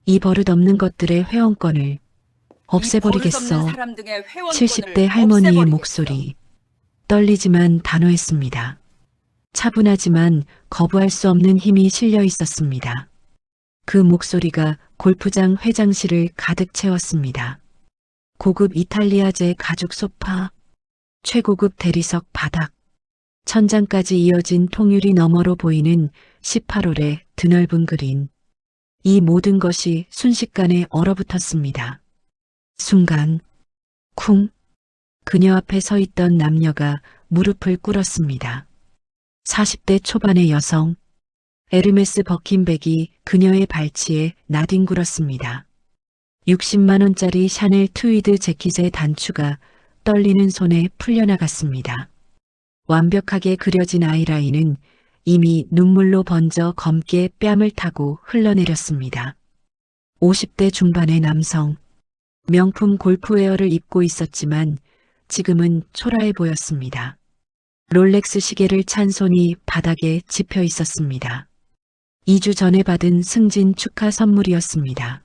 이 버릇없는 것들의 회원권을 이 버릇없는 없애버리겠어. 사람 등의 회원권을 70대 할머니의 없애버리겠어. 목소리. 떨리지만 단호했습니다. 차분하지만 거부할 수 없는 힘이 실려 있었습니다. 그 목소리가 골프장 회장실을 가득 채웠습니다. 고급 이탈리아제 가죽 소파, 최고급 대리석 바닥, 천장까지 이어진 통유리 너머로 보이는 18홀의 드넓은 그린. 이 모든 것이 순식간에 얼어붙었습니다. 순간, 쿵, 그녀 앞에 서 있던 남녀가 무릎을 꿇었습니다. 40대 초반의 여성, 에르메스 버킨백이 그녀의 발치에 나뒹굴었습니다. 60만 원짜리 샤넬 트위드 재킷의 단추가 떨리는 손에 풀려나갔습니다. 완벽하게 그려진 아이라인은 이미 눈물로 번져 검게 뺨을 타고 흘러내렸습니다. 50대 중반의 남성, 명품 골프웨어를 입고 있었지만 지금은 초라해 보였습니다. 롤렉스 시계를 찬 손이 바닥에 집혀 있었습니다. 2주 전에 받은 승진 축하 선물이었습니다.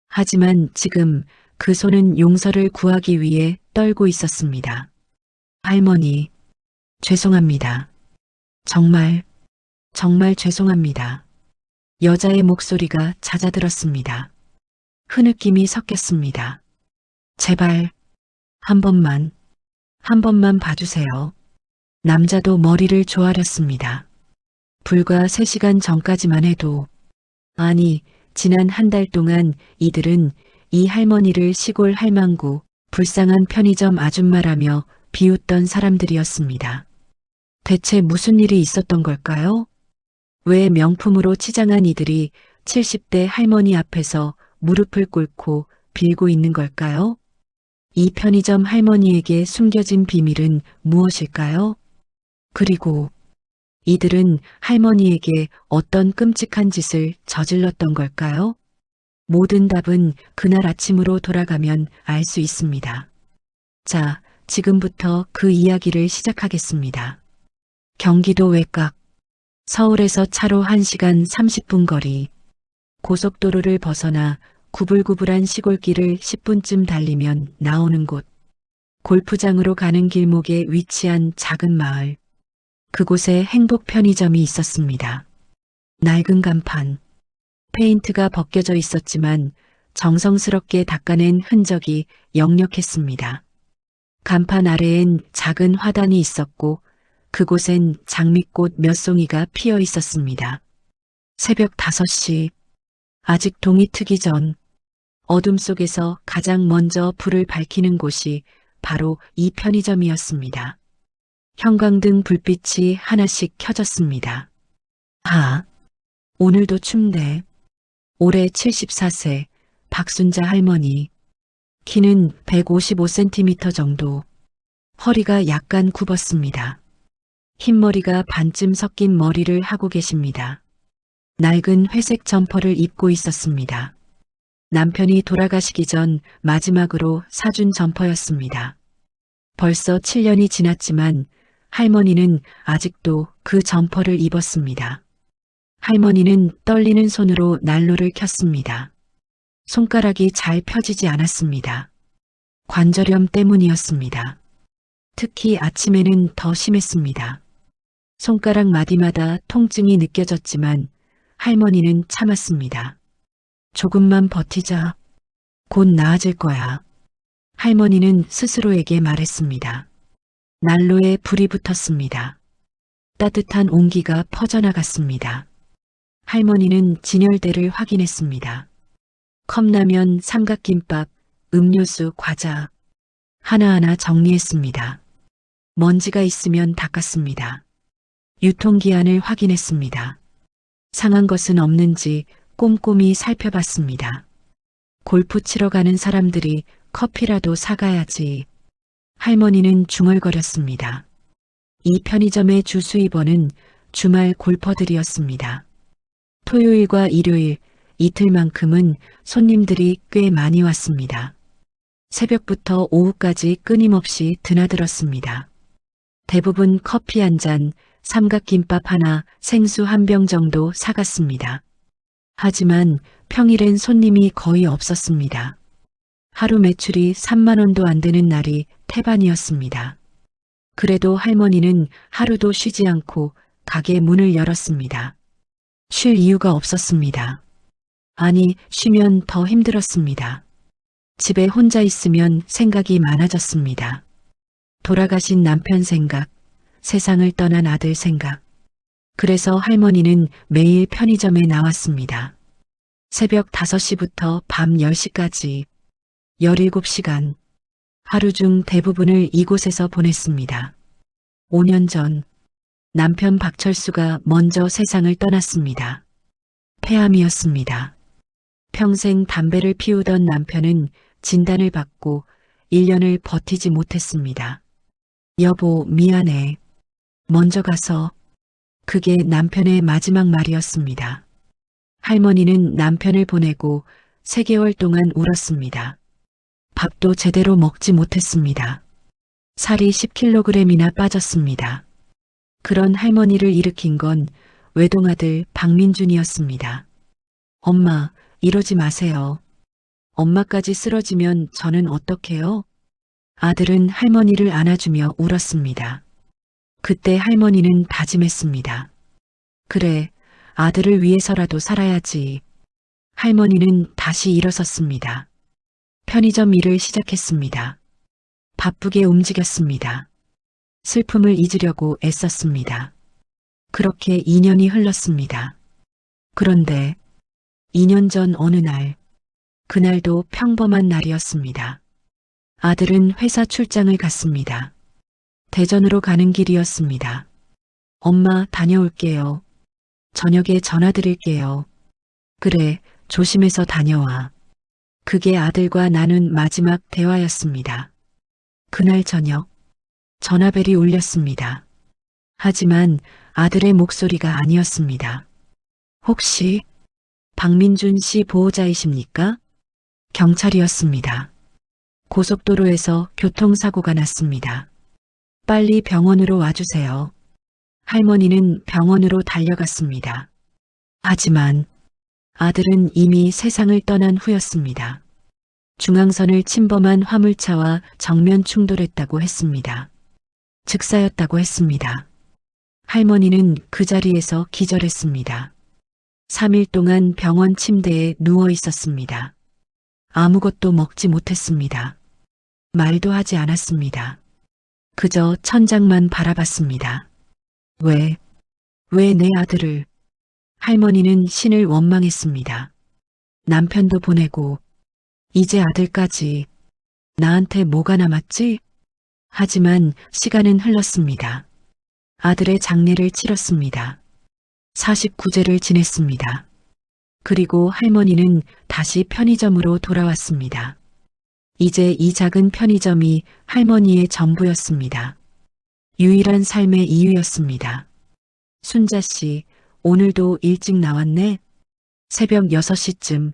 하지만 지금 그 손은 용서를 구하기 위해 떨고 있었습니다. 할머니, 죄송합니다. 정말 죄송합니다. 여자의 목소리가 잦아들었습니다. 흐느낌이 섞였습니다. 제발, 한 번만 봐주세요. 남자도 머리를 조아렸습니다. 불과 3시간 전까지만 해도, 아니, 지난 한 달 동안 이들은 이 할머니를 시골 할망구, 불쌍한 편의점 아줌마라며 비웃던 사람들이었습니다. 대체 무슨 일이 있었던 걸까요? 왜 명품으로 치장한 이들이 70대 할머니 앞에서 무릎을 꿇고 빌고 있는 걸까요? 이 편의점 할머니에게 숨겨진 비밀은 무엇일까요? 그리고 이들은 할머니에게 어떤 끔찍한 짓을 저질렀던 걸까요? 모든 답은 그날 아침으로 돌아가면 알 수 있습니다. 자, 지금부터 그 이야기를 시작하겠습니다. 경기도 외곽, 서울에서 차로 1시간 30분 거리, 고속도로를 벗어나 구불구불한 시골길을 10분쯤 달리면 나오는 곳, 골프장으로 가는 길목에 위치한 작은 마을, 그곳에 행복 편의점이 있었습니다. 낡은 간판, 페인트가 벗겨져 있었지만 정성스럽게 닦아낸 흔적이 역력했습니다. 간판 아래엔 작은 화단이 있었고 그곳엔 장미꽃 몇 송이가 피어 있었습니다. 새벽 5시, 아직 동이 트기 전 어둠 속에서 가장 먼저 불을 밝히는 곳이 바로 이 편의점이었습니다. 형광등 불빛이 하나씩 켜졌습니다. 아, 오늘도 춥네. 올해 74세 박순자 할머니. 키는 155cm 정도. 허리가 약간 굽었습니다. 흰머리가 반쯤 섞인 머리를 하고 계십니다. 낡은 회색 점퍼를 입고 있었습니다. 남편이 돌아가시기 전 마지막으로 사준 점퍼였습니다. 벌써 7년이 지났지만 할머니는 아직도 그 점퍼를 입었습니다. 할머니는 떨리는 손으로 난로를 켰습니다. 손가락이 잘 펴지지 않았습니다. 관절염 때문이었습니다. 특히 아침에는 더 심했습니다. 손가락 마디마다 통증이 느껴졌지만 할머니는 참았습니다. 조금만 버티자. 곧 나아질 거야. 할머니는 스스로에게 말했습니다. 난로에 불이 붙었습니다. 따뜻한 온기가 퍼져나갔습니다. 할머니는 진열대를 확인했습니다. 컵라면, 삼각김밥, 음료수, 과자 하나하나 정리했습니다. 먼지가 있으면 닦았습니다. 유통기한을 확인했습니다. 상한 것은 없는지 꼼꼼히 살펴봤습니다. 골프 치러 가는 사람들이 커피라도 사가야지. 할머니는 중얼거렸습니다. 이 편의점의 주 수입원은 주말 골퍼들이었습니다. 토요일과 일요일, 이틀만큼은 손님들이 꽤 많이 왔습니다. 새벽부터 오후까지 끊임없이 드나들었습니다. 대부분 커피 한 잔, 삼각김밥 하나, 생수 한 병 정도 사갔습니다. 하지만 평일엔 손님이 거의 없었습니다. 하루 매출이 3만 원도 안 되는 날이 태반이었습니다. 그래도 할머니는 하루도 쉬지 않고 가게 문을 열었습니다. 쉴 이유가 없었습니다. 아니, 쉬면 더 힘들었습니다. 집에 혼자 있으면 생각이 많아졌습니다. 돌아가신 남편 생각, 세상을 떠난 아들 생각. 그래서 할머니는 매일 편의점에 나왔습니다. 새벽 5시부터 밤 10시까지 17시간. 하루 중 대부분을 이곳에서 보냈습니다. 5년 전 남편 박철수가 먼저 세상을 떠났습니다. 폐암이었습니다. 평생 담배를 피우던 남편은 진단을 받고 1년을 버티지 못했습니다. 여보, 미안해. 먼저 가서. 그게 남편의 마지막 말이었습니다. 할머니는 남편을 보내고 3개월 동안 울었습니다. 밥도 제대로 먹지 못했습니다. 살이 10kg이나 빠졌습니다. 그런 할머니를 일으킨 건 외동아들 박민준이었습니다. 엄마, 이러지 마세요. 엄마까지 쓰러지면 저는 어떡해요? 아들은 할머니를 안아주며 울었습니다. 그때 할머니는 다짐했습니다. 그래, 아들을 위해서라도 살아야지. 할머니는 다시 일어섰습니다. 편의점 일을 시작했습니다. 바쁘게 움직였습니다. 슬픔을 잊으려고 애썼습니다. 그렇게 2년이 흘렀습니다. 그런데 2년 전 어느 날, 그날도 평범한 날이었습니다. 아들은 회사 출장을 갔습니다. 대전으로 가는 길이었습니다. 엄마, 다녀올게요. 저녁에 전화 드릴게요. 그래, 조심해서 다녀와. 그게 아들과 나눈 마지막 대화였습니다. 그날 저녁, 전화벨이 울렸습니다. 하지만 아들의 목소리가 아니었습니다. 혹시 박민준 씨 보호자이십니까? 경찰이었습니다. 고속도로에서 교통사고가 났습니다. 빨리 병원으로 와주세요. 할머니는 병원으로 달려갔습니다. 하지만 아들은 이미 세상을 떠난 후였습니다. 중앙선을 침범한 화물차와 정면 충돌했다고 했습니다. 즉사였다고 했습니다. 할머니는 그 자리에서 기절했습니다. 3일 동안 병원 침대에 누워 있었습니다. 아무것도 먹지 못했습니다. 말도 하지 않았습니다. 그저 천장만 바라봤습니다. 왜 내 아들을? 할머니는 신을 원망했습니다. 남편도 보내고 이제 아들까지. 나한테 뭐가 남았지? 하지만 시간은 흘렀습니다. 아들의 장례를 치렀습니다. 49제를 지냈습니다. 그리고 할머니는 다시 편의점으로 돌아왔습니다. 이제 이 작은 편의점이 할머니의 전부였습니다. 유일한 삶의 이유였습니다. 순자 씨, 오늘도 일찍 나왔네? 새벽 6시쯤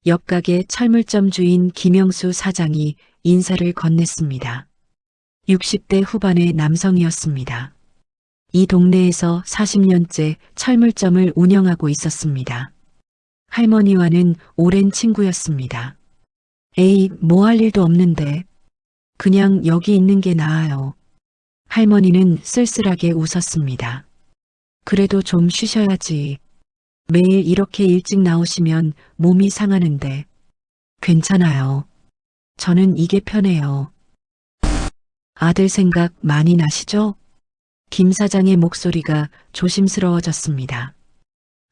옆 가게 철물점 주인 김영수 사장이 인사를 건넸습니다. 60대 후반의 남성이었습니다. 이 동네에서 40년째 철물점을 운영하고 있었습니다. 할머니와는 오랜 친구였습니다. 에이, 뭐 할 일도 없는데. 그냥 여기 있는 게 나아요. 할머니는 쓸쓸하게 웃었습니다. 그래도 좀 쉬셔야지. 매일 이렇게 일찍 나오시면 몸이 상하는데. 괜찮아요. 저는 이게 편해요. 아들 생각 많이 나시죠? 김 사장의 목소리가 조심스러워졌습니다.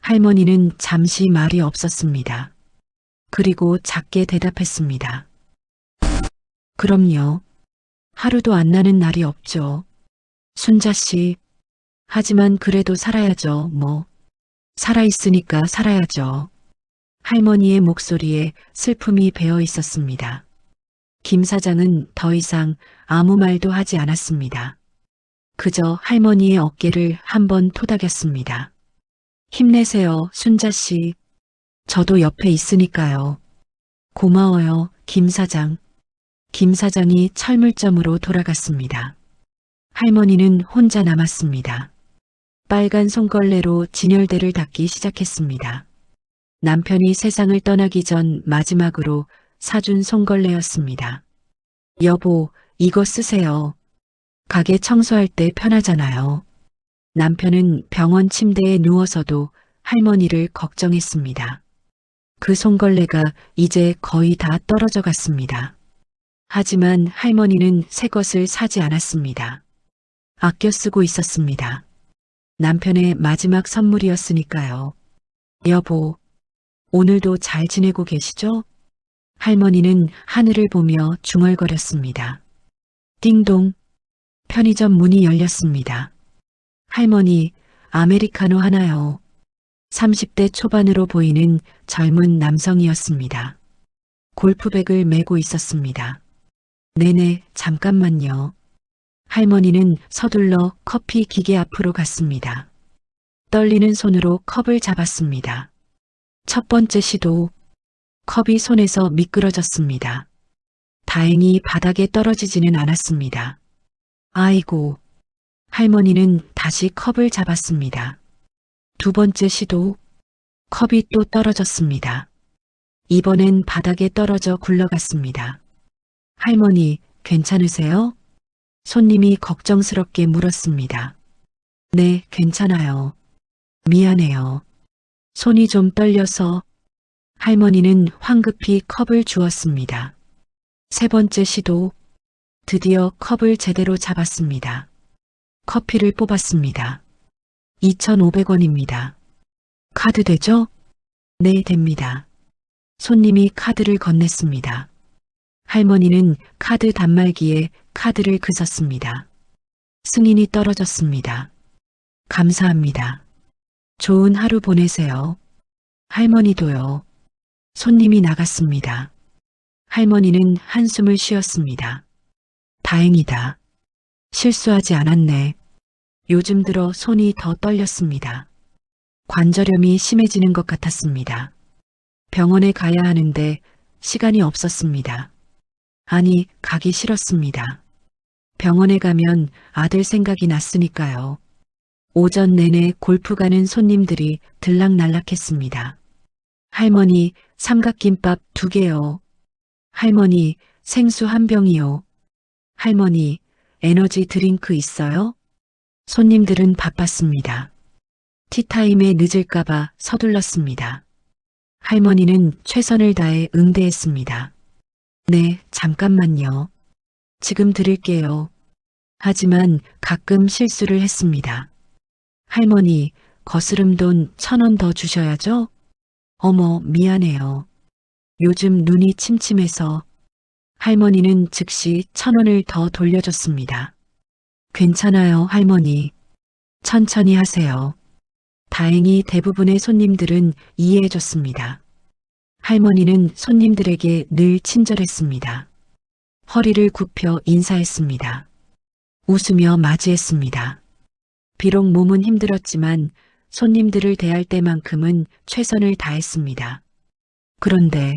할머니는 잠시 말이 없었습니다. 그리고 작게 대답했습니다. 그럼요. 하루도 안 나는 날이 없죠. 순자 씨. 하지만 그래도 살아야죠, 뭐. 살아있으니까 살아야죠. 할머니의 목소리에 슬픔이 배어 있었습니다. 김 사장은 더 이상 아무 말도 하지 않았습니다. 그저 할머니의 어깨를 한번 토닥였습니다. 힘내세요, 순자 씨. 저도 옆에 있으니까요. 고마워요, 김 사장. 김 사장이 철물점으로 돌아갔습니다. 할머니는 혼자 남았습니다. 빨간 손걸레로 진열대를 닦기 시작했습니다. 남편이 세상을 떠나기 전 마지막으로 사준 손걸레였습니다. 여보, 이거 쓰세요. 가게 청소할 때 편하잖아요. 남편은 병원 침대에 누워서도 할머니를 걱정했습니다. 그 손걸레가 이제 거의 다 떨어져 갔습니다. 하지만 할머니는 새 것을 사지 않았습니다. 아껴 쓰고 있었습니다. 남편의 마지막 선물이었으니까요. 여보, 오늘도 잘 지내고 계시죠? 할머니는 하늘을 보며 중얼거렸습니다. 띵동. 편의점 문이 열렸습니다. 할머니, 아메리카노 하나요. 30대 초반으로 보이는 젊은 남성이었습니다. 골프백을 메고 있었습니다. 네네, 잠깐만요. 할머니는 서둘러 커피 기계 앞으로 갔습니다. 떨리는 손으로 컵을 잡았습니다. 첫 번째 시도, 컵이 손에서 미끄러졌습니다. 다행히 바닥에 떨어지지는 않았습니다. 아이고, 할머니는 다시 컵을 잡았습니다. 두 번째 시도, 컵이 또 떨어졌습니다. 이번엔 바닥에 떨어져 굴러갔습니다. 할머니, 괜찮으세요? 손님이 걱정스럽게 물었습니다. 네, 괜찮아요. 미안해요. 손이 좀 떨려서. 할머니는 황급히 컵을 주었습니다. 세 번째 시도, 드디어 컵을 제대로 잡았습니다. 커피를 뽑았습니다. 2,500원입니다. 카드 되죠? 네, 됩니다. 손님이 카드를 건넸습니다. 할머니는 카드 단말기에 카드를 긋었습니다. 승인이 떨어졌습니다. 감사합니다. 좋은 하루 보내세요. 할머니도요. 손님이 나갔습니다. 할머니는 한숨을 쉬었습니다. 다행이다. 실수하지 않았네. 요즘 들어 손이 더 떨렸습니다. 관절염이 심해지는 것 같았습니다. 병원에 가야 하는데 시간이 없었습니다. 아니, 가기 싫었습니다. 병원에 가면 아들 생각이 났으니까요. 오전 내내 골프 가는 손님들이 들락날락했습니다. 할머니, 삼각김밥 2개요. 할머니, 생수 1병이요. 할머니, 에너지 드링크 있어요? 손님들은 바빴습니다. 티타임에 늦을까봐 서둘렀습니다. 할머니는 최선을 다해 응대했습니다. 네, 잠깐만요. 지금 드릴게요. 하지만 가끔 실수를 했습니다. 할머니, 거스름 돈 1,000원 더 주셔야죠? 어머, 미안해요. 요즘 눈이 침침해서. 할머니는 즉시 1,000원을 더 돌려줬습니다. 괜찮아요, 할머니. 천천히 하세요. 다행히 대부분의 손님들은 이해해줬습니다. 할머니는 손님들에게 늘 친절했습니다. 허리를 굽혀 인사했습니다. 웃으며 맞이했습니다. 비록 몸은 힘들었지만 손님들을 대할 때만큼은 최선을 다했습니다. 그런데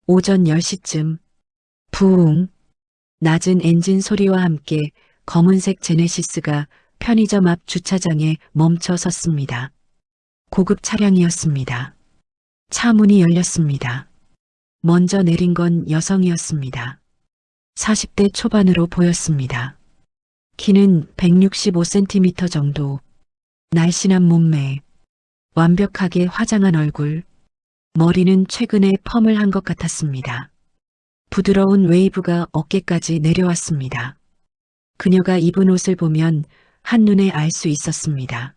오전 10시쯤 부웅, 낮은 엔진 소리와 함께 검은색 제네시스가 편의점 앞 주차장에 멈춰 섰습니다. 고급 차량이었습니다. 차 문이 열렸습니다. 먼저 내린 건 여성이었습니다. 40대 초반으로 보였습니다. 키는 165cm 정도, 날씬한 몸매, 완벽하게 화장한 얼굴, 머리는 최근에 펌을 한 것 같았습니다. 부드러운 웨이브가 어깨까지 내려왔습니다. 그녀가 입은 옷을 보면 한눈에 알 수 있었습니다.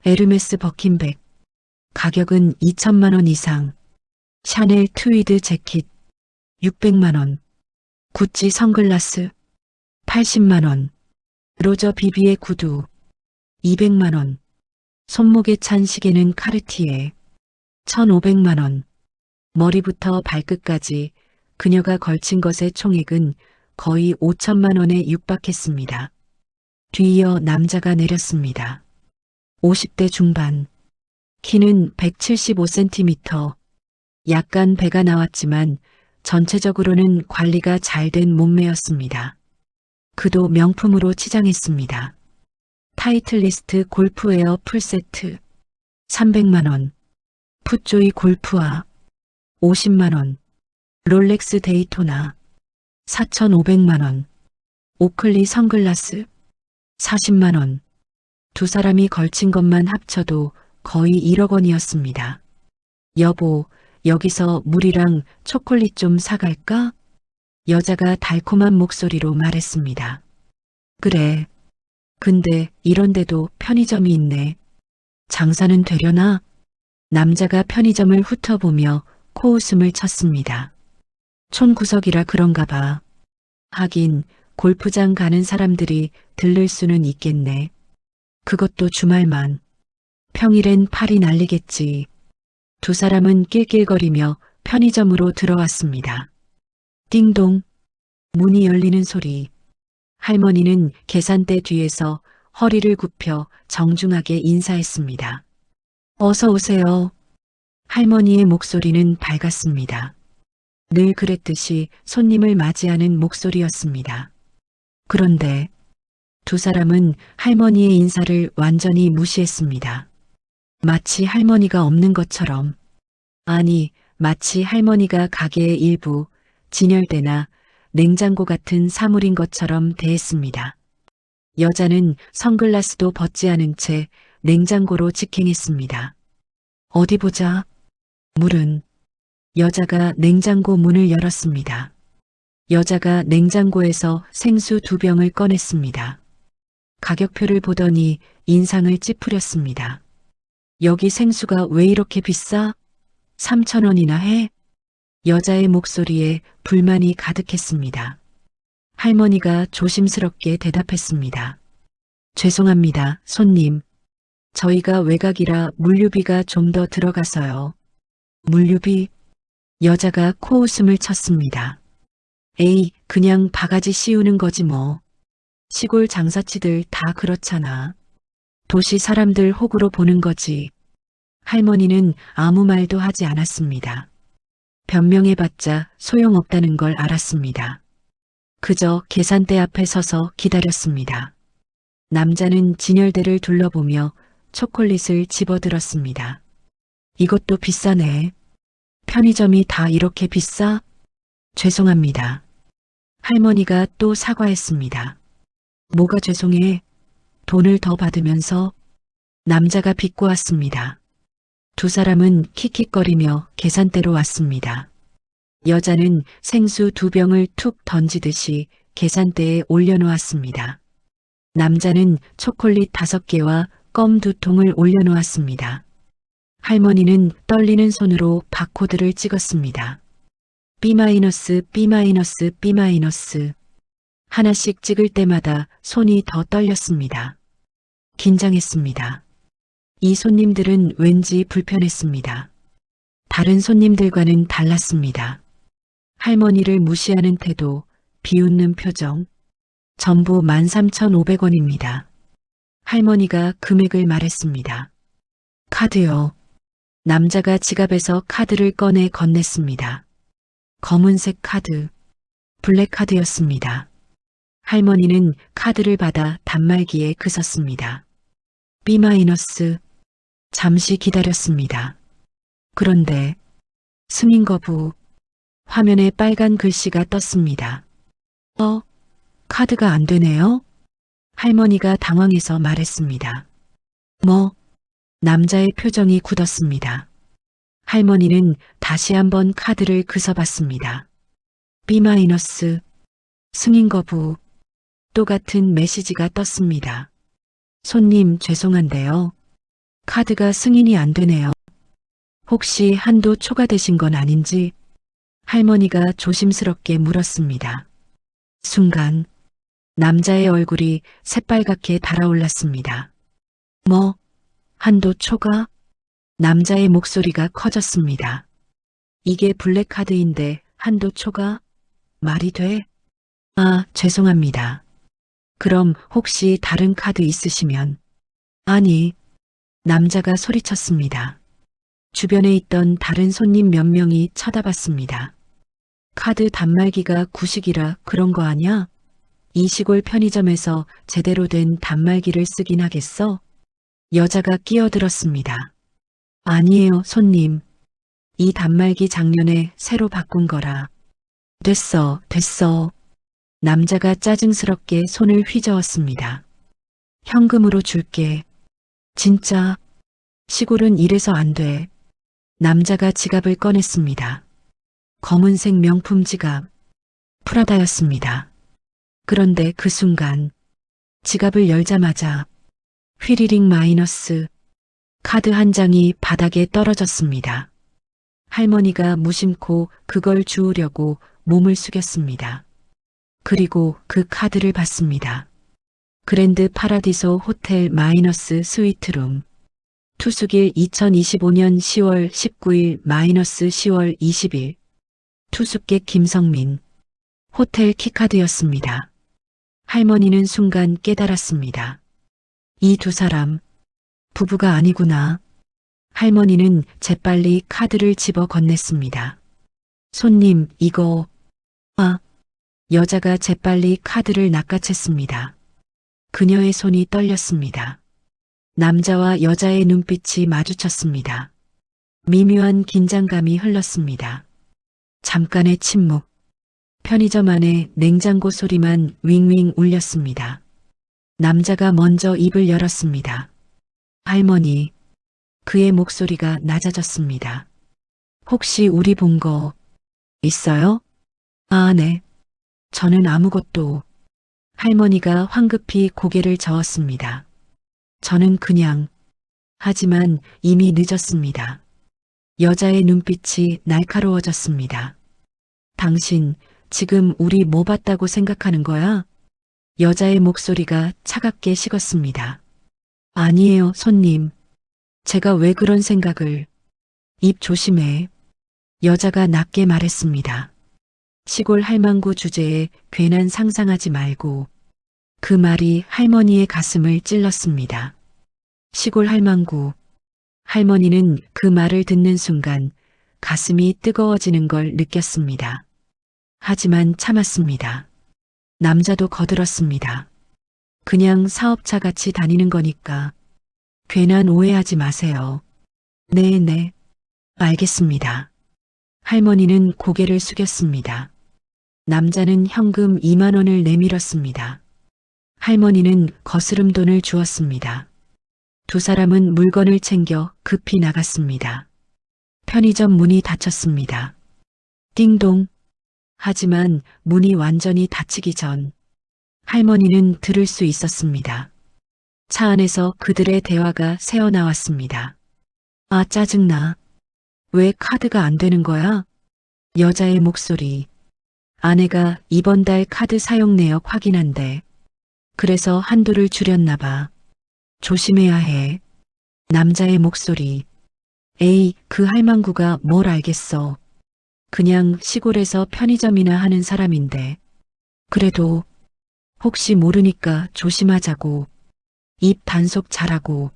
에르메스 버킨백, 가격은 2천만 원 이상, 샤넬 트위드 재킷, 600만 원, 구찌 선글라스, 80만 원, 로저 비비의 구두, 200만 원, 손목에 찬 시계는 카르티에, 1,500만 원, 머리부터 발끝까지 그녀가 걸친 것의 총액은 거의 5천만 원에 육박했습니다. 뒤이어 남자가 내렸습니다. 50대 중반, 키는 175cm, 약간 배가 나왔지만 전체적으로는 관리가 잘 된 몸매였습니다. 그도 명품으로 치장했습니다. 타이틀리스트 골프웨어 풀세트, 300만 원, 풋조이 골프화 50만원, 롤렉스 데이토나 4,500만원, 오클리 선글라스 40만원. 두 사람이 걸친 것만 합쳐도 거의 1억 원이었습니다. 여보, 여기서 물이랑 초콜릿 좀 사갈까? 여자가 달콤한 목소리로 말했습니다. 그래. 근데 이런데도 편의점이 있네. 장사는 되려나? 남자가 편의점을 훑어보며 코웃음을 쳤습니다. 촌구석이라 그런가 봐. 하긴 골프장 가는 사람들이 들를 수는 있겠네. 그것도 주말만. 평일엔 팔이 날리겠지. 두 사람은 낄낄거리며 편의점으로 들어왔습니다. 띵동. 문이 열리는 소리. 할머니는 계산대 뒤에서 허리를 굽혀 정중하게 인사했습니다. 어서 오세요. 할머니의 목소리는 밝았습니다. 늘 그랬듯이 손님을 맞이하는 목소리였습니다. 그런데 두 사람은 할머니의 인사를 완전히 무시했습니다. 마치 할머니가 없는 것처럼. 아니, 마치 할머니가 가게의 일부, 진열대나 냉장고 같은 사물인 것처럼 대했습니다. 여자는 선글라스도 벗지 않은 채 냉장고로 직행했습니다. 어디 보자. 물은. 여자가 냉장고 문을 열었습니다. 여자가 냉장고에서 생수 2병을 꺼냈습니다. 가격표를 보더니 인상을 찌푸렸습니다. 여기 생수가 왜 이렇게 비싸? 3,000원이나 해? 여자의 목소리에 불만이 가득했습니다. 할머니가 조심스럽게 대답했습니다. 죄송합니다, 손님. 저희가 외곽이라 물류비가 좀 더 들어가서요. 물류비? 여자가 코웃음을 쳤습니다. 에이, 그냥 바가지 씌우는 거지 뭐. 시골 장사치들 다 그렇잖아. 도시 사람들 호구로 보는 거지. 할머니는 아무 말도 하지 않았습니다. 변명해봤자 소용없다는 걸 알았습니다. 그저 계산대 앞에 서서 기다렸습니다. 남자는 진열대를 둘러보며 초콜릿을 집어들었습니다. 이것도 비싸네. 편의점이 다 이렇게 비싸? 죄송합니다. 할머니가 또 사과했습니다. 뭐가 죄송해? 돈을 더 받으면서. 남자가 비꼬았습니다. 두 사람은 킥킥거리며 계산대로 왔습니다. 여자는 생수 2병을 툭 던지듯이 계산대에 올려놓았습니다. 남자는 초콜릿 5개와 껌 2통을 올려놓았습니다. 할머니는 떨리는 손으로 바코드를 찍었습니다. B-, B-, B-. 하나씩 찍을 때마다 손이 더 떨렸습니다. 긴장했습니다. 이 손님들은 왠지 불편했습니다. 다른 손님들과는 달랐습니다. 할머니를 무시하는 태도, 비웃는 표정, 전부 13,500원입니다. 할머니가 금액을 말했습니다. 카드요. 남자가 지갑에서 카드를 꺼내 건넸습니다. 검은색 카드, 블랙카드였습니다. 할머니는 카드를 받아 단말기에 그었습니다. B-. 잠시 기다렸습니다. 그런데 승인 거부. 화면에 빨간 글씨가 떴습니다. 카드가 안 되네요? 할머니가 당황해서 말했습니다. 뭐? 남자의 표정이 굳었습니다. 할머니는 다시 한번 카드를 그서봤습니다. B-. 승인 거부. 똑같은 메시지가 떴습니다. 손님 죄송한데요. 카드가 승인이 안 되네요. 혹시 한도 초과되신 건 아닌지? 할머니가 조심스럽게 물었습니다. 순간 남자의 얼굴이 새빨갛게 달아올랐습니다. 뭐? 한도 초과? 남자의 목소리가 커졌습니다. 이게 블랙카드인데 한도 초과? 말이 돼? 아, 죄송합니다. 그럼 혹시 다른 카드 있으시면? 아니, 남자가 소리쳤습니다. 주변에 있던 다른 손님 몇 명이 쳐다봤습니다. 카드 단말기가 구식이라 그런 거 아냐? 이 시골 편의점에서 제대로 된 단말기를 쓰긴 하겠어? 여자가 끼어들었습니다. 아니에요, 손님. 이 단말기 작년에 새로 바꾼 거라. 됐어, 됐어. 남자가 짜증스럽게 손을 휘저었습니다. 현금으로 줄게. 진짜. 시골은 이래서 안 돼. 남자가 지갑을 꺼냈습니다. 검은색 명품 지갑. 프라다였습니다. 그런데 그 순간 지갑을 열자마자 휘리릭 마이너스 카드 한 장이 바닥에 떨어졌습니다. 할머니가 무심코 그걸 주우려고 몸을 숙였습니다. 그리고 그 카드를 받습니다. 그랜드 파라디소 호텔 마이너스 스위트룸. 투숙일 2025년 10월 19일 마이너스 10월 20일. 투숙객 김성민. 호텔 키카드였습니다. 할머니는 순간 깨달았습니다. 이 두 사람 부부가 아니구나. 할머니는 재빨리 카드를 집어 건넸습니다. 손님, 이거. 아, 여자가 재빨리 카드를 낚아챘습니다. 그녀의 손이 떨렸습니다. 남자와 여자의 눈빛이 마주쳤습니다. 미묘한 긴장감이 흘렀습니다. 잠깐의 침묵. 편의점 안에 냉장고 소리만 윙윙 울렸습니다. 남자가 먼저 입을 열었습니다. 할머니. 그의 목소리가 낮아졌습니다. 혹시 우리 본 거 있어요? 아, 네. 저는 아무것도. 할머니가 황급히 고개를 저었습니다. 저는 그냥. 하지만 이미 늦었습니다. 여자의 눈빛이 날카로워졌습니다. 당신 지금 우리 뭐 봤다고 생각하는 거야? 여자의 목소리가 차갑게 식었습니다. 아니에요, 손님. 제가 왜 그런 생각을. 입 조심해. 여자가 낮게 말했습니다. 시골 할망구 주제에 괜한 상상하지 말고. 그 말이 할머니의 가슴을 찔렀습니다. 시골 할망구. 할머니는 그 말을 듣는 순간 가슴이 뜨거워지는 걸 느꼈습니다. 하지만 참았습니다. 남자도 거들었습니다. 그냥 사업차 같이 다니는 거니까 괜한 오해하지 마세요. 네네. 알겠습니다. 할머니는 고개를 숙였습니다. 남자는 현금 2만 원을 내밀었습니다. 할머니는 거스름 돈을 주었습니다. 두 사람은 물건을 챙겨 급히 나갔습니다. 편의점 문이 닫혔습니다. 띵동. 하지만 문이 완전히 닫히기 전 할머니는 들을 수 있었습니다. 차 안에서 그들의 대화가 새어나왔습니다. 아, 짜증나. 왜 카드가 안 되는 거야? 여자의 목소리. 아내가 이번 달 카드 사용 내역 확인한대. 그래서 한도를 줄였나 봐. 조심해야 해. 남자의 목소리. 에이, 그 할망구가 뭘 알겠어. 그냥 시골에서 편의점이나 하는 사람인데. 그래도 혹시 모르니까 조심하자고. 입 단속 잘하고.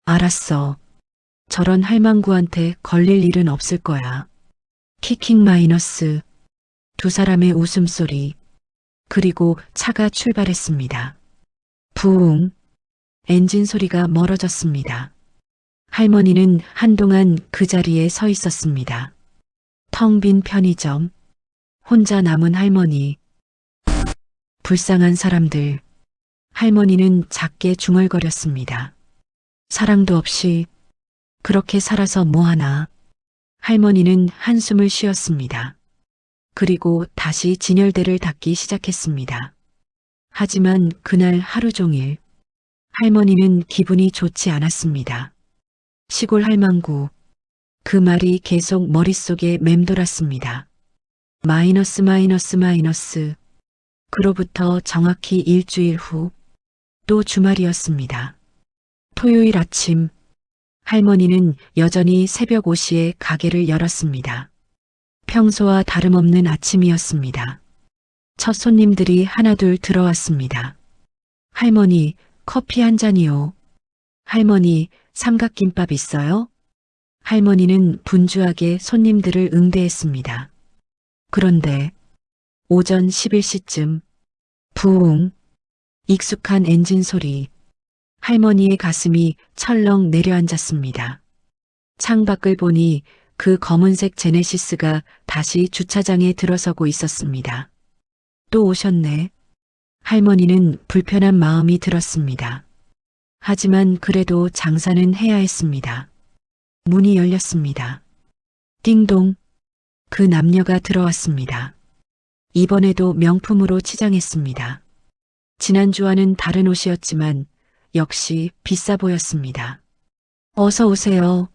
알았어. 저런 할망구한테 걸릴 일은 없을 거야. 키킹 마이너스. 두 사람의 웃음소리. 그리고 차가 출발했습니다. 부웅. 엔진 소리가 멀어졌습니다. 할머니는 한동안 그 자리에 서 있었습니다. 텅 빈 편의점. 혼자 남은 할머니. 불쌍한 사람들. 할머니는 작게 중얼거렸습니다. 사랑도 없이 그렇게 살아서 뭐하나. 할머니는 한숨을 쉬었습니다. 그리고 다시 진열대를 닫기 시작했습니다. 하지만 그날 하루 종일 할머니는 기분이 좋지 않았습니다. 시골 할망구. 그 말이 계속 머릿속에 맴돌았습니다. 마이너스 마이너스 마이너스. 그로부터 정확히 일주일 후 또 주말이었습니다. 토요일 아침 할머니는 여전히 새벽 5시에 가게를 열었습니다. 평소와 다름없는 아침이었습니다. 첫 손님들이 하나둘 들어왔습니다. 할머니, 커피 한 잔이요. 할머니, 삼각김밥 있어요? 할머니는 분주하게 손님들을 응대했습니다. 그런데 오전 11시쯤 부웅. 익숙한 엔진 소리. 할머니의 가슴이 철렁 내려앉았습니다. 창밖을 보니 그 검은색 제네시스가 다시 주차장에 들어서고 있었습니다. 또 오셨네. 할머니는 불편한 마음이 들었습니다. 하지만 그래도 장사는 해야 했습니다. 문이 열렸습니다. 띵동. 그 남녀가 들어왔습니다. 이번에도 명품으로 치장했습니다. 지난주와는 다른 옷이었지만 역시 비싸 보였습니다. 어서 오세요.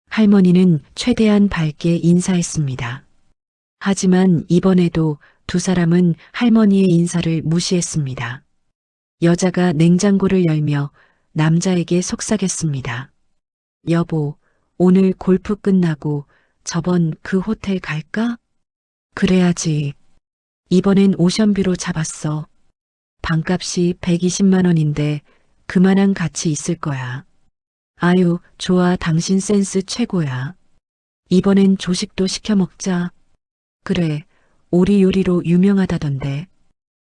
할머니는 최대한 밝게 인사했습니다. 하지만 이번에도 두 사람은 할머니의 인사를 무시했습니다. 여자가 냉장고를 열며 남자에게 속삭였습니다. 여보, 오늘 골프 끝나고 저번 그 호텔 갈까? 그래야지. 이번엔 오션뷰로 잡았어. 방값이 120만 원인데 그만한 가치 있을 거야. 아유, 좋아. 당신 센스 최고야. 이번엔 조식도 시켜 먹자. 그래, 오리 요리로 유명하다던데.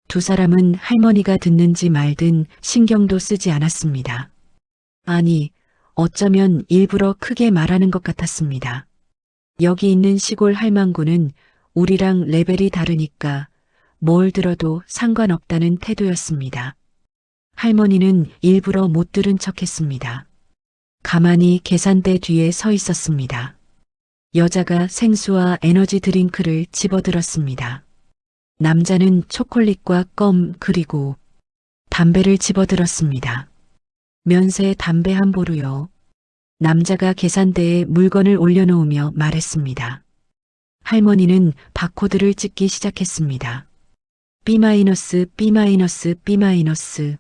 두 사람은 할머니가 듣는지 말든 신경도 쓰지 않았습니다. 아니, 어쩌면 일부러 크게 말하는 것 같았습니다. 여기 있는 시골 할망구는 우리랑 레벨이 다르니까 뭘 들어도 상관없다는 태도였습니다. 할머니는 일부러 못 들은 척했습니다. 가만히 계산대 뒤에 서 있었습니다. 여자가 생수와 에너지 드링크를 집어들었습니다. 남자는 초콜릿과 껌 그리고 담배를 집어들었습니다. 면세 담배 한 보루요. 남자가 계산대에 물건을 올려놓으며 말했습니다. 할머니는 바코드를 찍기 시작했습니다. B-, B-, B-.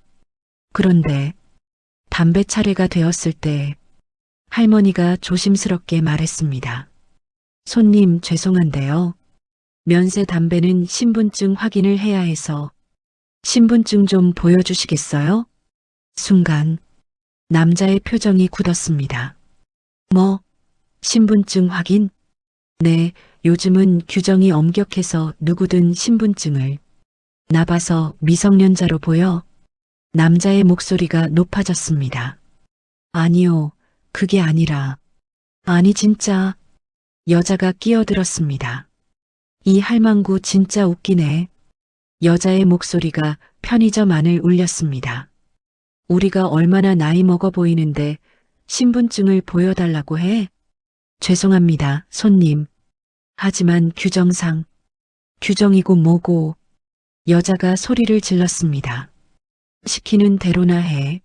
그런데 담배 차례가 되었을 때 할머니가 조심스럽게 말했습니다. 손님 죄송한데요. 면세 담배는 신분증 확인을 해야 해서 신분증 좀 보여주시겠어요? 순간 남자의 표정이 굳었습니다. 뭐? 신분증 확인? 네, 요즘은 규정이 엄격해서 누구든 신분증을. 나 봐서 미성년자로 보여? 남자의 목소리가 높아졌습니다. 아니요, 그게 아니라. 아니 진짜. 여자가 끼어들었습니다. 이 할망구 진짜 웃기네. 여자의 목소리가 편의점 안을 울렸습니다. 우리가 얼마나 나이 먹어 보이는데 신분증을 보여달라고 해? 죄송합니다, 손님. 하지만 규정상. 규정이고 뭐고. 여자가 소리를 질렀습니다. 시키는 대로나 해.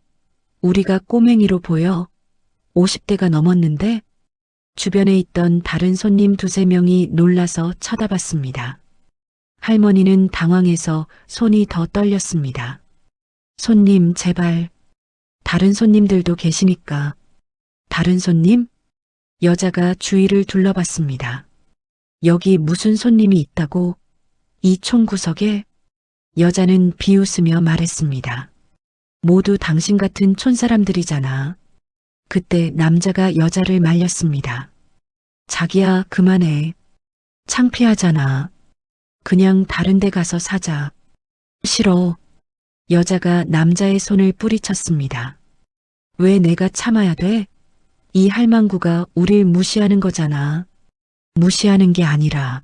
우리가 꼬맹이로 보여? 50대가 넘었는데? 주변에 있던 다른 손님 두세 명이 놀라서 쳐다봤습니다. 할머니는 당황해서 손이 더 떨렸습니다. 손님, 제발. 다른 손님들도 계시니까. 다른 손님? 여자가 주위를 둘러봤습니다. 여기 무슨 손님이 있다고? 이 총구석에? 여자는 비웃으며 말했습니다. 모두 당신 같은 촌사람들이잖아. 그때 남자가 여자를 말렸습니다. 자기야, 그만해. 창피하잖아. 그냥 다른 데 가서 사자. 싫어. 여자가 남자의 손을 뿌리쳤습니다. 왜 내가 참아야 돼? 이 할망구가 우릴 무시하는 거잖아. 무시하는 게 아니라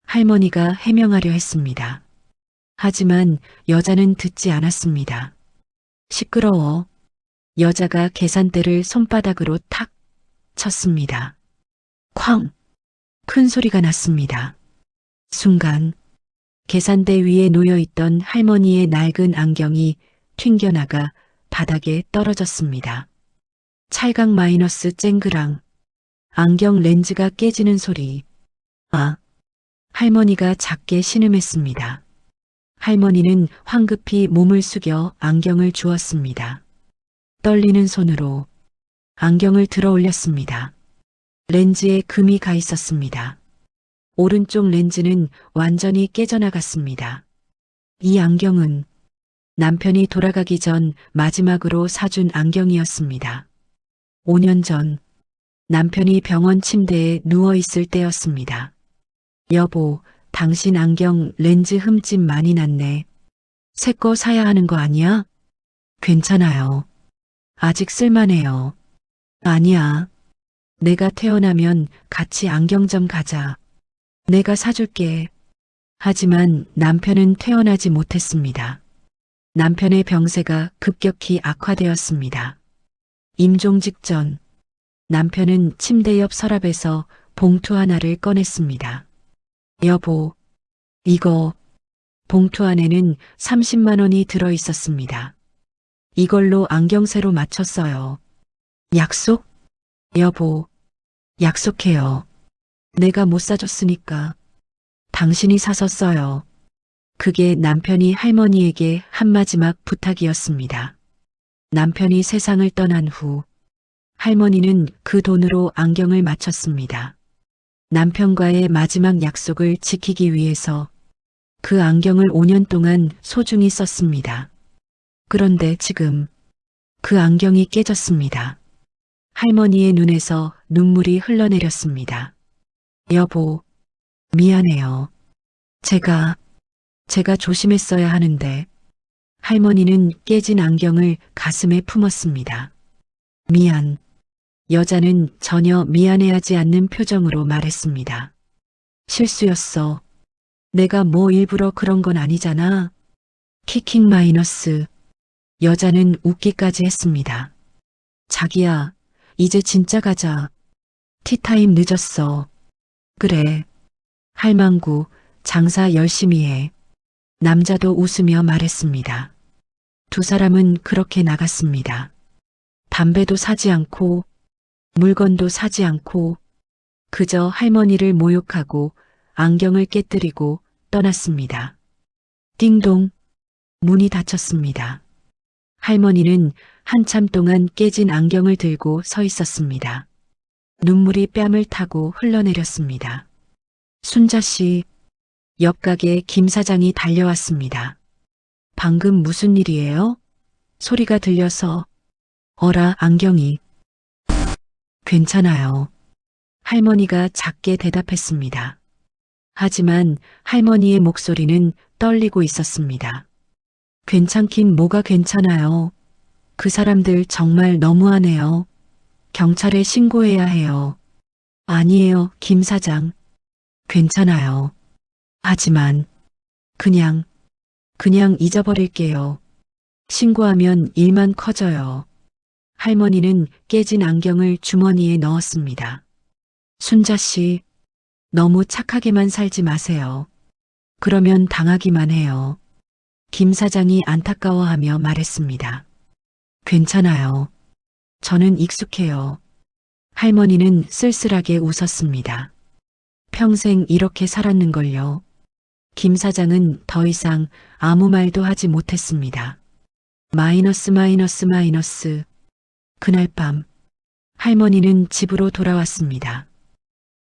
할머니가 해명하려 했습니다. 하지만 여자는 듣지 않았습니다. 시끄러워. 여자가 계산대를 손바닥으로 탁 쳤습니다. 쾅! 큰 소리가 났습니다. 순간 계산대 위에 놓여있던 할머니의 낡은 안경이 튕겨나가 바닥에 떨어졌습니다. 찰각 마이너스 쨍그랑 안경 렌즈가 깨지는 소리. 아! 할머니가 작게 신음했습니다. 할머니는 황급히 몸을 숙여 안경을 주었습니다. 떨리는 손으로 안경을 들어 올렸습니다. 렌즈에 금이 가 있었습니다. 오른쪽 렌즈는 완전히 깨져나갔습니다. 이 안경은 남편이 돌아가기 전 마지막으로 사준 안경이었습니다. 5년 전 남편이 병원 침대에 누워있을 때였습니다. 여보, 당신 안경 렌즈 흠집 많이 났네. 새 거 사야 하는 거 아니야? 괜찮아요. 아직 쓸만해요. 아니야. 내가 태어나면 같이 안경점 가자. 내가 사줄게. 하지만 남편은 태어나지 못했습니다. 남편의 병세가 급격히 악화되었습니다. 임종 직전, 남편은 침대 옆 서랍에서 봉투 하나를 꺼냈습니다. 여보, 이거, 봉투 안에는 30만 원이 들어 있었습니다. 이걸로 안경새로 맞췄어요. 약속? 여보, 약속해요. 내가 못 사줬으니까. 당신이 사서 써요. 그게 남편이 할머니에게 한 마지막 부탁이었습니다. 남편이 세상을 떠난 후 할머니는 그 돈으로 안경을 맞췄습니다. 남편과의 마지막 약속을 지키기 위해서 그 안경을 5년 동안 소중히 썼습니다. 그런데 지금 그 안경이 깨졌습니다. 할머니의 눈에서 눈물이 흘러내렸습니다. 여보, 미안해요. 제가 조심했어야 하는데. 할머니는 깨진 안경을 가슴에 품었습니다. 미안. 여자는 전혀 미안해하지 않는 표정으로 말했습니다. 실수였어. 내가 뭐 일부러 그런 건 아니잖아. 키킹 마이너스. 여자는 웃기까지 했습니다. 자기야, 이제 진짜 가자. 티타임 늦었어. 그래. 할망구, 장사 열심히 해. 남자도 웃으며 말했습니다. 두 사람은 그렇게 나갔습니다. 담배도 사지 않고, 물건도 사지 않고, 그저 할머니를 모욕하고 안경을 깨뜨리고 떠났습니다. 띵동, 문이 닫혔습니다. 할머니는 한참 동안 깨진 안경을 들고 서 있었습니다. 눈물이 뺨을 타고 흘러내렸습니다. 순자 씨, 옆 가게 김 사장이 달려왔습니다. 방금 무슨 일이에요? 소리가 들려서. 어라, 안경이. 괜찮아요. 할머니가 작게 대답했습니다. 하지만 할머니의 목소리는 떨리고 있었습니다. 괜찮긴 뭐가 괜찮아요. 그 사람들 정말 너무하네요. 경찰에 신고해야 해요. 아니에요, 김 사장. 괜찮아요. 하지만 그냥 잊어버릴게요. 신고하면 일만 커져요. 할머니는 깨진 안경을 주머니에 넣었습니다. 순자 씨, 너무 착하게만 살지 마세요. 그러면 당하기만 해요. 김 사장이 안타까워하며 말했습니다. 괜찮아요. 저는 익숙해요. 할머니는 쓸쓸하게 웃었습니다. 평생 이렇게 살았는걸요. 김 사장은 더 이상 아무 말도 하지 못했습니다. 마이너스. 그날 밤 할머니는 집으로 돌아왔습니다.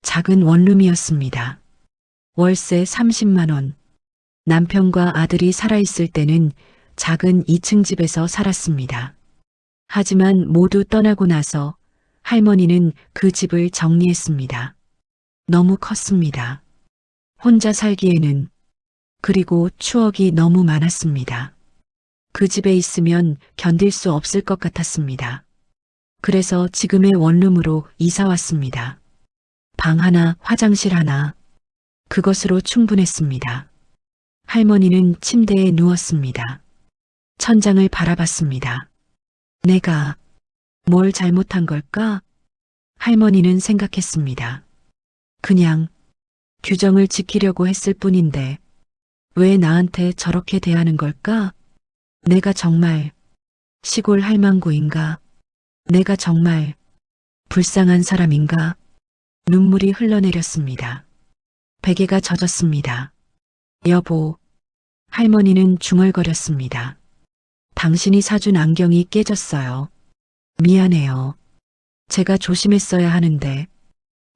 작은 원룸이었습니다. 월세 30만 원. 남편과 아들이 살아있을 때는 작은 2층 집에서 살았습니다. 하지만 모두 떠나고 나서 할머니는 그 집을 정리했습니다. 너무 컸습니다. 혼자 살기에는. 그리고 추억이 너무 많았습니다. 그 집에 있으면 견딜 수 없을 것 같았습니다. 그래서 지금의 원룸으로 이사 왔습니다. 방 하나, 화장실 하나. 그것으로 충분했습니다. 할머니는 침대에 누웠습니다. 천장을 바라봤습니다. 내가 뭘 잘못한 걸까? 할머니는 생각했습니다. 그냥 규정을 지키려고 했을 뿐인데 왜 나한테 저렇게 대하는 걸까? 내가 정말 시골 할망구인가? 내가 정말 불쌍한 사람인가? 눈물이 흘러내렸습니다. 베개가 젖었습니다. 여보, 할머니는 중얼거렸습니다. 당신이 사준 안경이 깨졌어요. 미안해요. 제가 조심했어야 하는데.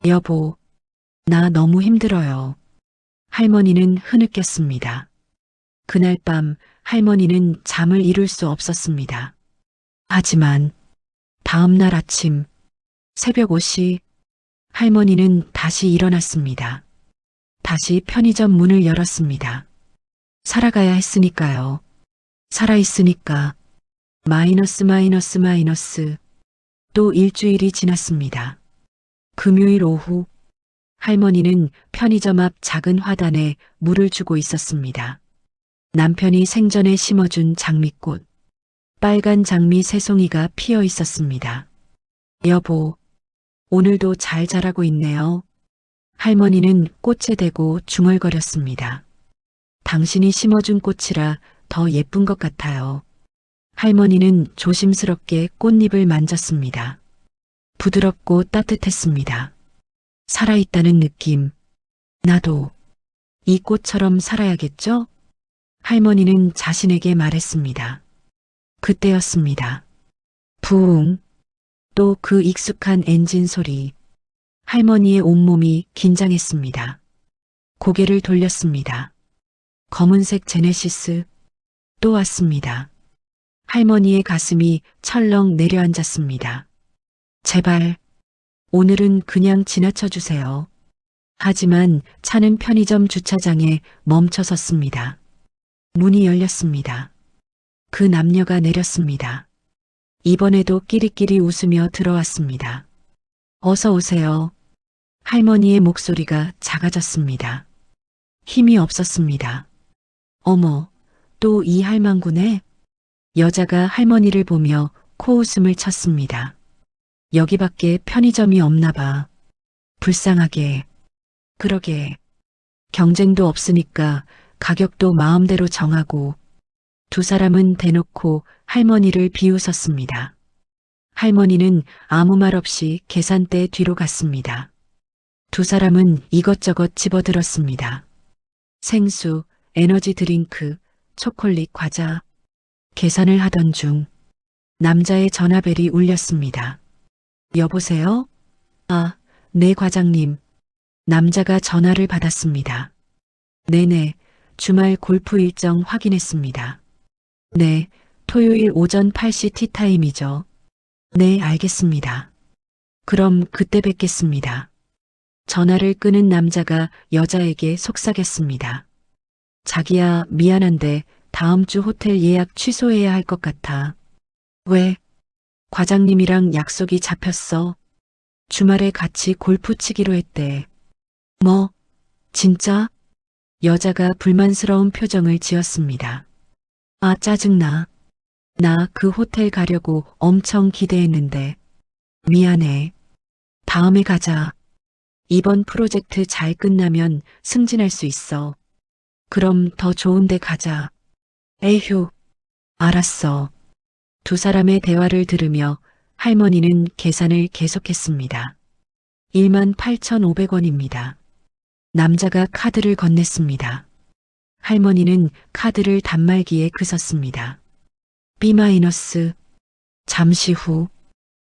여보, 나 너무 힘들어요. 할머니는 흐느꼈습니다. 그날 밤 할머니는 잠을 이룰 수 없었습니다. 하지만 다음 날 아침 새벽 5시 할머니는 다시 일어났습니다. 다시 편의점 문을 열었습니다. 살아가야 했으니까요. 살아있으니까. 마이너스. 또 일주일이 지났습니다. 금요일 오후 할머니는 편의점 앞 작은 화단에 물을 주고 있었습니다. 남편이 생전에 심어준 장미꽃, 빨간 장미 새 송이가 피어 있었습니다. 여보, 오늘도 잘 자라고 있네요. 할머니는 꽃에 대고 중얼거렸습니다. 당신이 심어준 꽃이라 더 예쁜 것 같아요. 할머니는 조심스럽게 꽃잎을 만졌습니다. 부드럽고 따뜻했습니다. 살아있다는 느낌. 나도 이 꽃처럼 살아야겠죠? 할머니는 자신에게 말했습니다. 그때였습니다. 부웅. 또 그 익숙한 엔진 소리. 할머니의 온몸이 긴장했습니다. 고개를 돌렸습니다. 검은색 제네시스. 또 왔습니다. 할머니의 가슴이 철렁 내려앉았습니다. 제발, 오늘은 그냥 지나쳐 주세요. 하지만 차는 편의점 주차장에 멈춰 섰습니다. 문이 열렸습니다. 그 남녀가 내렸습니다. 이번에도 끼리끼리 웃으며 들어왔습니다. 어서 오세요. 할머니의 목소리가 작아졌습니다. 힘이 없었습니다. 어머, 또 이 할망구네? 여자가 할머니를 보며 코웃음을 쳤습니다. 여기밖에 편의점이 없나 봐. 불쌍하게. 그러게. 경쟁도 없으니까 가격도 마음대로 정하고. 두 사람은 대놓고 할머니를 비웃었습니다. 할머니는 아무 말 없이 계산대 뒤로 갔습니다. 두 사람은 이것저것 집어들었습니다. 생수, 에너지 드링크, 초콜릿, 과자. 계산을 하던 중 남자의 전화벨이 울렸습니다. 여보세요? 아, 네 과장님. 남자가 전화를 받았습니다. 네네, 주말 골프 일정 확인했습니다. 네, 토요일 오전 8시 티타임이죠. 네, 알겠습니다. 그럼 그때 뵙겠습니다. 전화를 끊은 남자가 여자에게 속삭였습니다. 자기야, 미안한데 다음 주 호텔 예약 취소해야 할 것 같아. 왜? 과장님이랑 약속이 잡혔어. 주말에 같이 골프 치기로 했대. 뭐? 진짜? 여자가 불만스러운 표정을 지었습니다. 아, 짜증나. 나 그 호텔 가려고 엄청 기대했는데. 미안해. 다음에 가자. 이번 프로젝트 잘 끝나면 승진할 수 있어. 그럼 더 좋은 데 가자. 에휴. 알았어. 두 사람의 대화를 들으며 할머니는 계산을 계속했습니다. 18,500원입니다. 남자가 카드를 건넸습니다. 할머니는 카드를 단말기에 그었습니다. B-. 잠시 후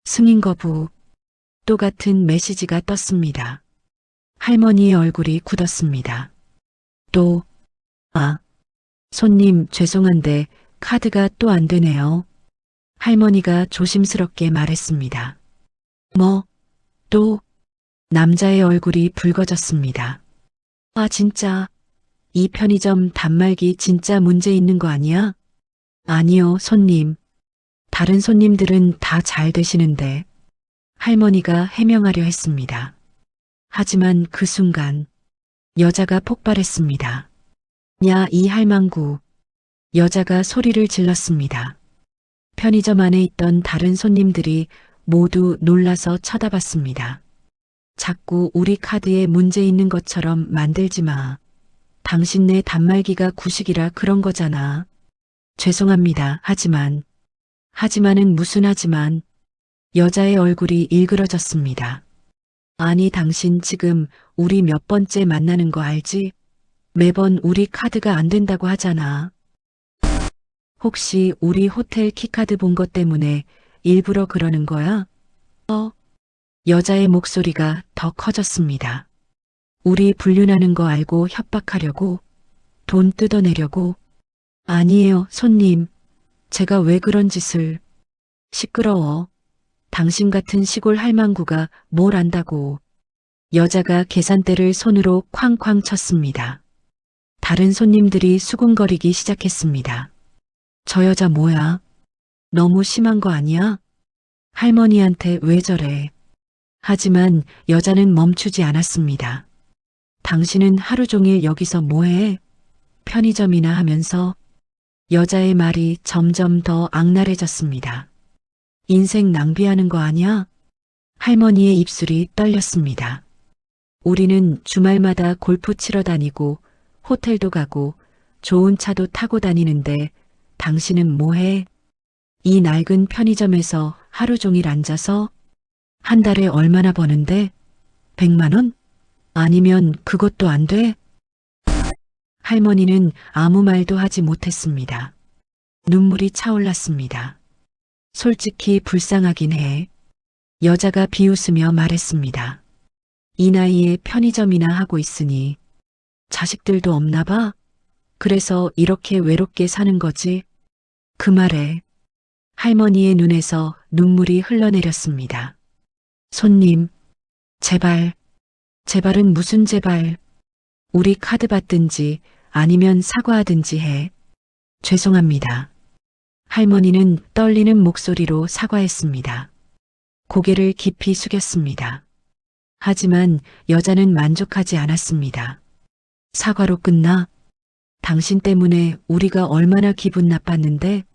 승인 거부. 또 같은 메시지가 떴습니다. 할머니의 얼굴이 굳었습니다. 또, 아, 손님 죄송한데 카드가 또 안 되네요. 할머니가 조심스럽게 말했습니다. 뭐, 또, 남자의 얼굴이 붉어졌습니다. 아, 진짜, 이 편의점 단말기 진짜 문제 있는 거 아니야? 아니요, 손님. 다른 손님들은 다 잘 되시는데. 할머니가 해명하려 했습니다. 하지만 그 순간 여자가 폭발했습니다. 야, 이 할망구. 여자가 소리를 질렀습니다. 편의점 안에 있던 다른 손님들이 모두 놀라서 쳐다봤습니다. 자꾸 우리 카드에 문제 있는 것처럼 만들지 마. 당신네 단말기가 구식이라 그런 거잖아. 죄송합니다. 하지만은 무슨 하지만. 여자의 얼굴이 일그러졌습니다. 아니, 당신 지금 우리 몇 번째 만나는 거 알지? 매번 우리 카드가 안 된다고 하잖아. 혹시 우리 호텔 키카드 본 것 때문에 일부러 그러는 거야? 여자의 목소리가 더 커졌습니다. 우리 불륜하는 거 알고 협박하려고? 돈 뜯어내려고? 아니에요, 손님. 제가 왜 그런 짓을. 시끄러워. 당신 같은 시골 할망구가 뭘 안다고. 여자가 계산대를 손으로 쾅쾅 쳤습니다. 다른 손님들이 수군거리기 시작했습니다. 저 여자 뭐야? 너무 심한 거 아니야? 할머니한테 왜 저래? 하지만 여자는 멈추지 않았습니다. 당신은 하루 종일 여기서 뭐해? 편의점이나 하면서 여자의 말이 점점 더 악랄해졌습니다. 인생 낭비하는 거 아니야? 할머니의 입술이 떨렸습니다. 우리는 주말마다 골프 치러 다니고 호텔도 가고 좋은 차도 타고 다니는데 당신은 뭐해? 이 낡은 편의점에서 하루 종일 앉아서 한 달에 얼마나 버는데? 100만 원? 아니면 그것도 안 돼? 할머니는 아무 말도 하지 못했습니다. 눈물이 차올랐습니다. 솔직히 불쌍하긴 해. 여자가 비웃으며 말했습니다. 이 나이에 편의점이나 하고 있으니 자식들도 없나 봐? 그래서 이렇게 외롭게 사는 거지? 그 말에 할머니의 눈에서 눈물이 흘러내렸습니다. 손님, 제발, 제발은 무슨 제발. 우리 카드 받든지 아니면 사과하든지 해. 죄송합니다. 할머니는 떨리는 목소리로 사과했습니다. 고개를 깊이 숙였습니다. 하지만 여자는 만족하지 않았습니다. 사과로 끝나? 당신 때문에 우리가 얼마나 기분 나빴는데?